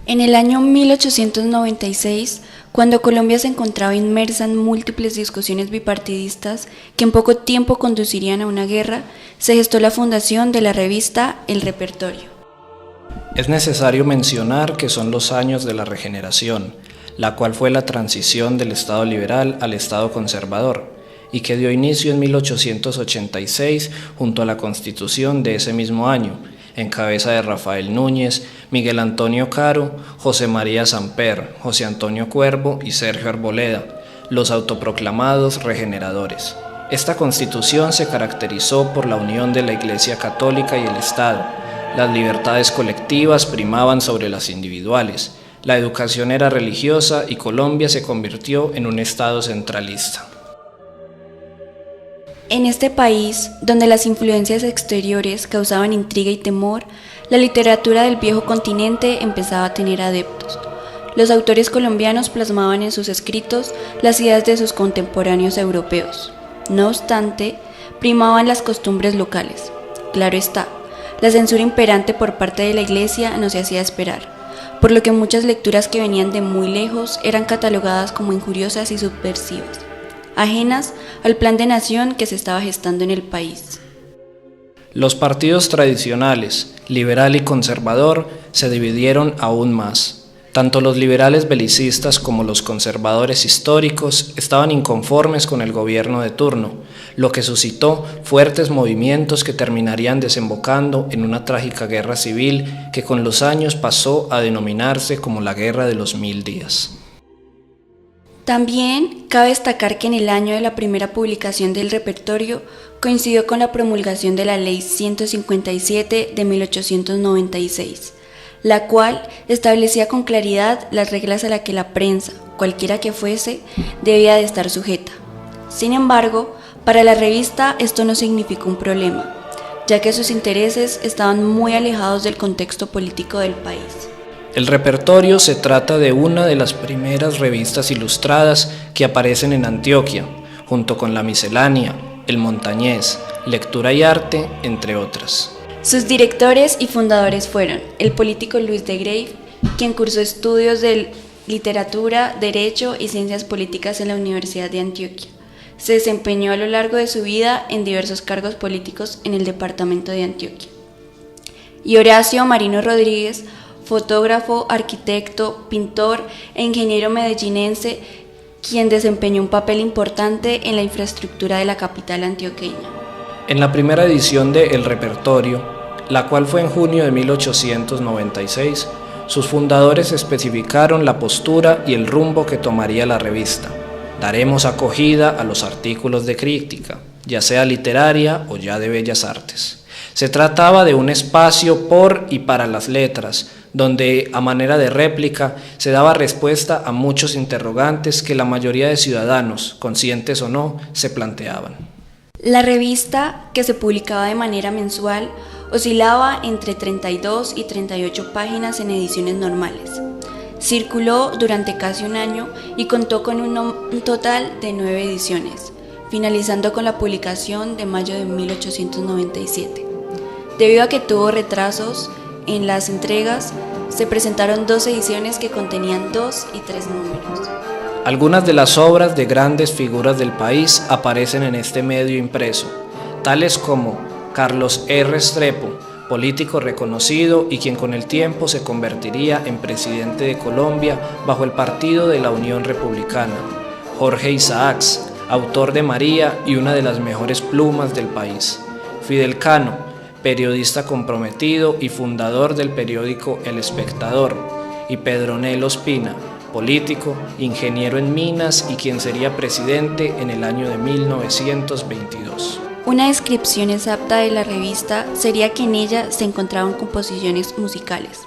En el año 1896, cuando Colombia se encontraba inmersa en múltiples discusiones bipartidistas que en poco tiempo conducirían a una guerra, se gestó la fundación de la revista El Repertorio. Es necesario mencionar que son los años de la regeneración, la cual fue la transición del Estado liberal al Estado conservador, y que dio inicio en 1886 junto a la Constitución de ese mismo año, en cabeza de Rafael Núñez, Miguel Antonio Caro, José María Samper, José Antonio Cuervo y Sergio Arboleda, los autoproclamados regeneradores. Esta constitución se caracterizó por la unión de la Iglesia Católica y el Estado. Las libertades colectivas primaban sobre las individuales, la educación era religiosa y Colombia se convirtió en un Estado centralista. En este país, donde las influencias exteriores causaban intriga y temor, la literatura del viejo continente empezaba a tener adeptos. Los autores colombianos plasmaban en sus escritos las ideas de sus contemporáneos europeos. No obstante, primaban las costumbres locales. Claro está, la censura imperante por parte de la Iglesia no se hacía esperar, por lo que muchas lecturas que venían de muy lejos eran catalogadas como injuriosas y subversivas, ajenas al plan de nación que se estaba gestando en el país. Los partidos tradicionales, liberal y conservador, se dividieron aún más. Tanto los liberales belicistas como los conservadores históricos estaban inconformes con el gobierno de turno, lo que suscitó fuertes movimientos que terminarían desembocando en una trágica guerra civil que con los años pasó a denominarse como la Guerra de los 1000 días. También cabe destacar que en el año de la primera publicación del repertorio coincidió con la promulgación de la Ley 157 de 1896, la cual establecía con claridad las reglas a las que la prensa, cualquiera que fuese, debía de estar sujeta. Sin embargo, para la revista esto no significó un problema, ya que sus intereses estaban muy alejados del contexto político del país. El repertorio se trata de una de las primeras revistas ilustradas que aparecen en Antioquia, junto con La Miscelánea, El Montañés, Lectura y Arte, entre otras. Sus directores y fundadores fueron el político Luis de Grave, quien cursó estudios de literatura, derecho y ciencias políticas en la Universidad de Antioquia. Se desempeñó a lo largo de su vida en diversos cargos políticos en el departamento de Antioquia. Y Horacio Marino Rodríguez, fotógrafo, arquitecto, pintor e ingeniero medellinense, quien desempeñó un papel importante en la infraestructura de la capital antioqueña. En la primera edición de El Repertorio, la cual fue en junio de 1896, sus fundadores especificaron la postura y el rumbo que tomaría la revista. Daremos acogida a los artículos de crítica, ya sea literaria o ya de bellas artes. Se trataba de un espacio por y para las letras, donde, a manera de réplica, se daba respuesta a muchos interrogantes que la mayoría de ciudadanos, conscientes o no, se planteaban. La revista, que se publicaba de manera mensual, oscilaba entre 32 y 38 páginas en ediciones normales. Circuló durante casi un año y contó con un total de 9 ediciones, finalizando con la publicación de mayo de 1897. Debido a que tuvo retrasos en las entregas, se presentaron 2 ediciones que contenían 2 y 3 números. Algunas de las obras de grandes figuras del país aparecen en este medio impreso, tales como Carlos R. Restrepo, político reconocido y quien con el tiempo se convertiría en presidente de Colombia bajo el Partido de la Unión Republicana; Jorge Isaacs, autor de María y una de las mejores plumas del país; Fidel Cano, periodista comprometido y fundador del periódico El Espectador; y Pedronel Ospina, político, ingeniero en minas y quien sería presidente en el año de 1922. Una descripción exacta de la revista sería que en ella se encontraban composiciones musicales,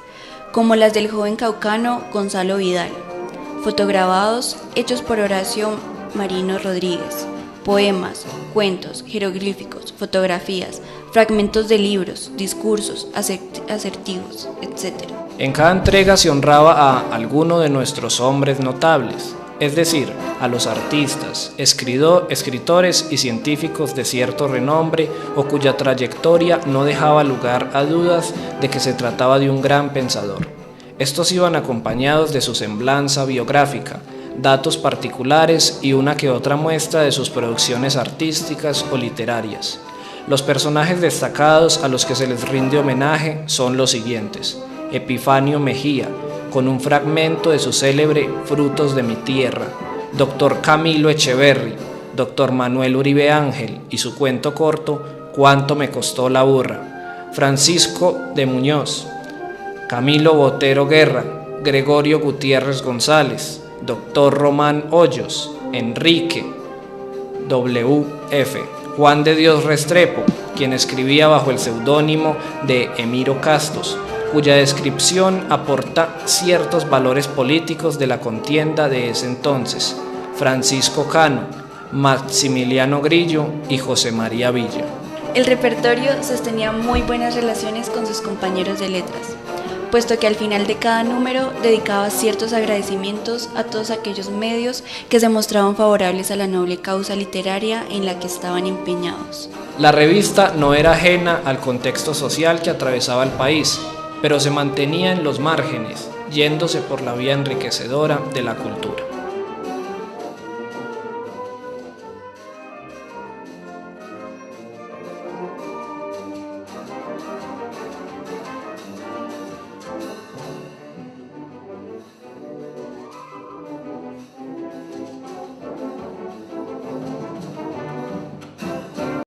como las del joven caucano Gonzalo Vidal, fotograbados hechos por Horacio Marino Rodríguez, poemas, cuentos, jeroglíficos, fotografías, fragmentos de libros, discursos, acertijos, etc. En cada entrega se honraba a alguno de nuestros hombres notables, es decir, a los artistas, escritores y científicos de cierto renombre o cuya trayectoria no dejaba lugar a dudas de que se trataba de un gran pensador. Estos iban acompañados de su semblanza biográfica, datos particulares y una que otra muestra de sus producciones artísticas o literarias. Los personajes destacados a los que se les rinde homenaje son los siguientes: Epifanio Mejía, con un fragmento de su célebre Frutos de mi tierra; Dr. Camilo Echeverri; Dr. Manuel Uribe Ángel y su cuento corto Cuánto me costó la burra; Francisco de Muñoz; Camilo Botero Guerra; Gregorio Gutiérrez González; Dr. Román Hoyos; Enrique W.F.; Juan de Dios Restrepo, quien escribía bajo el seudónimo de Emiro Castos, cuya descripción aporta ciertos valores políticos de la contienda de ese entonces; Francisco Cano; Maximiliano Grillo y José María Villa. El repertorio sostenía muy buenas relaciones con sus compañeros de letras, puesto que al final de cada número dedicaba ciertos agradecimientos a todos aquellos medios que se mostraban favorables a la noble causa literaria en la que estaban empeñados. La revista no era ajena al contexto social que atravesaba el país, pero se mantenía en los márgenes, yéndose por la vía enriquecedora de la cultura.